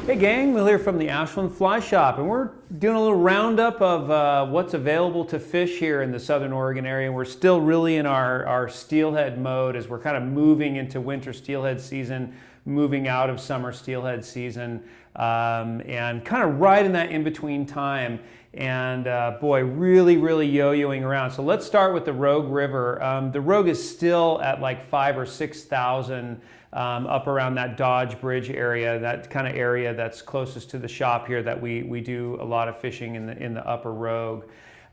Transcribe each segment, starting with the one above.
Hey gang, Will here from the Ashland Fly Shop, and we're doing a little roundup of what's available to fish here in the Southern Oregon area. We're still really in our steelhead mode as we're kind of moving into winter steelhead season, moving out of summer steelhead season, and kind of right in that in-between time. And boy, really yo-yoing around. So let's start with the Rogue River. The Rogue is still at like 5,000 or 6,000 up around that Dodge Bridge area, that kind of area that's closest to the shop here that we do a lot of fishing in the upper Rogue.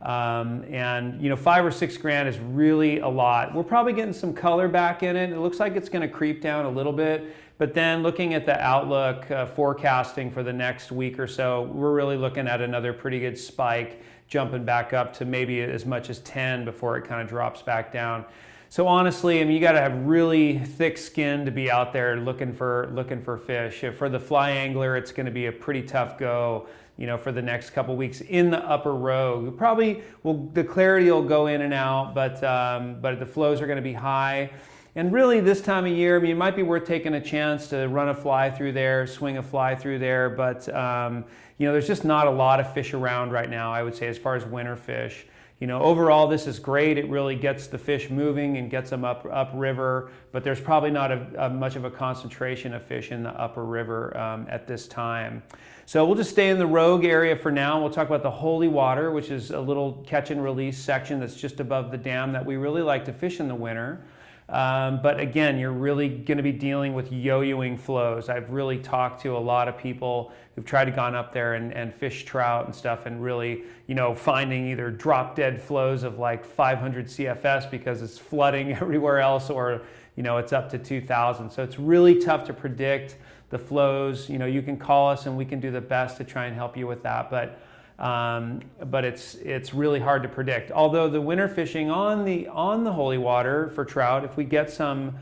And you know, 5 or 6 grand is really a lot. We're probably getting some color back in it. It looks like it's going to creep down a little bit, but then looking at the outlook forecasting for the next week or so, we're really looking at another pretty good spike, jumping back up to maybe as much as 10 before it kind of drops back down. So honestly, I mean, you got to have really thick skin to be out there looking for fish. For the fly angler, it's going to be a pretty tough go, you know, for the next couple weeks in the upper Rogue. Probably the clarity will go in and out, but the flows are going to be high. And really, this time of year, I mean, it might be worth taking a chance to run a fly through there, swing a fly through there. But you know, there's just not a lot of fish around right now, I would say, as far as winter fish. You know, overall, this is great. It really gets the fish moving and gets them up river, but there's probably not much of a concentration of fish in the upper river at this time. So we'll just stay in the Rogue area for now. We'll talk about the Holy Water, which is a little catch and release section that's just above the dam that we really like to fish in the winter. But again, you're really going to be dealing with yo-yoing flows. I've really talked to a lot of people who've tried to gone up there and fish trout and stuff, and really, you know, finding either drop dead flows of like 500 CFS because it's flooding everywhere else, or, you know, it's up to 2,000. So it's really tough to predict the flows. You know, you can call us and we can do the best to try and help you with that. But it's really hard to predict. Although the winter fishing on the Holy Water for trout, if we get some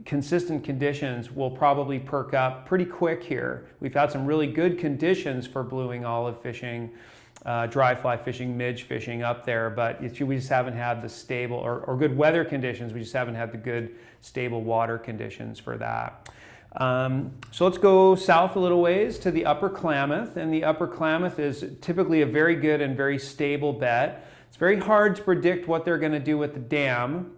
consistent conditions, will probably perk up pretty quick here. We've had some really good conditions for blueing olive fishing, dry fly fishing, midge fishing up there, but we just haven't had the stable or good weather conditions. We just haven't had the good stable water conditions for that. So let's go south a little ways to the Upper Klamath, and the Upper Klamath is typically a very good and very stable bet. It's very hard to predict what they're going to do with the dam.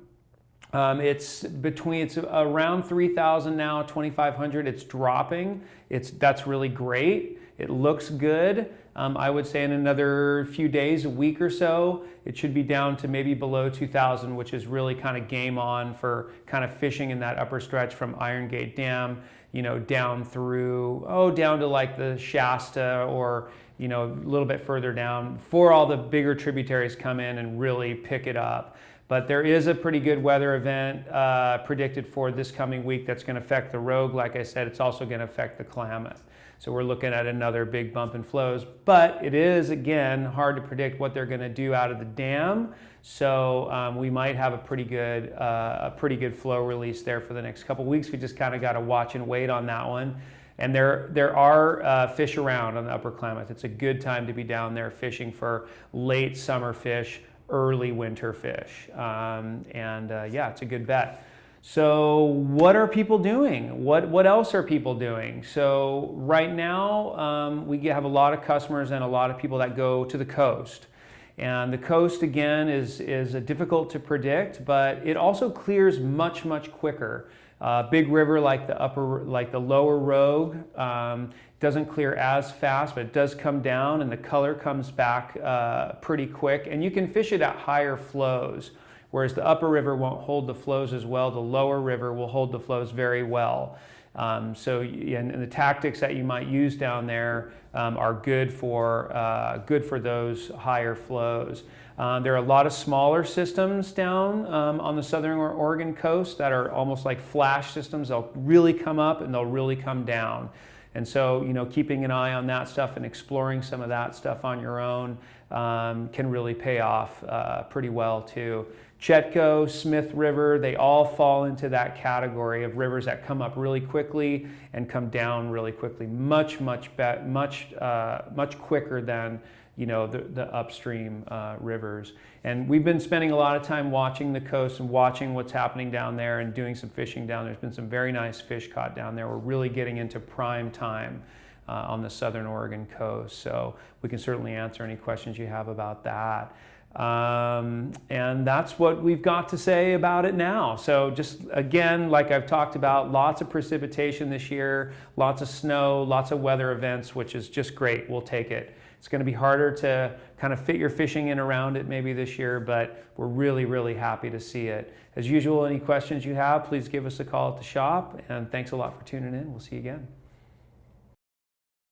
It's around 3,000 now, 2,500. It's dropping. That's really great. It looks good. I would say in another few days, a week or so, it should be down to maybe below 2,000, which is really kind of game on for kind of fishing in that upper stretch from Iron Gate Dam, you know, down to like the Shasta, or, you know, a little bit further down before all the bigger tributaries come in and really pick it up. But there is a pretty good weather event predicted for this coming week that's going to affect the Rogue. Like I said, it's also going to affect the Klamath. So we're looking at another big bump in flows, but it is, again, hard to predict what they're going to do out of the dam. So we might have a pretty good flow release there for the next couple weeks. We just kind of got to watch and wait on that one. And there are fish around on the Upper Klamath. It's a good time to be down there fishing for late summer fish, early winter fish. Yeah, it's a good bet. So what are people doing? What else are people doing? So right now we have a lot of customers and a lot of people that go to the coast. And the coast, again, is difficult to predict, but it also clears much quicker. Big river like the lower Rogue doesn't clear as fast, but it does come down and the color comes back pretty quick, and you can fish it at higher flows. Whereas the upper river won't hold the flows as well, the lower river will hold the flows very well. And the tactics that you might use down there are good for those higher flows. There are a lot of smaller systems down on the southern Oregon coast that are almost like flash systems. They'll really come up and they'll really come down. And so, you know, keeping an eye on that stuff and exploring some of that stuff on your own can really pay off pretty well too. Chetco, Smith River, they all fall into that category of rivers that come up really quickly and come down really quickly, much quicker than, you know, the upstream rivers. And we've been spending a lot of time watching the coast and watching what's happening down there and doing some fishing down there. There's been some very nice fish caught down there. We're really getting into prime time on the southern Oregon coast. So we can certainly answer any questions you have about that. And that's what we've got to say about it now. So just again, like I've talked about, lots of precipitation this year, lots of snow, lots of weather events, which is just great. We'll take it. It's going to be harder to kind of fit your fishing in around it maybe this year, but we're really, really happy to see it. As usual, any questions you have, please give us a call at the shop, and thanks a lot for tuning in. We'll see you again.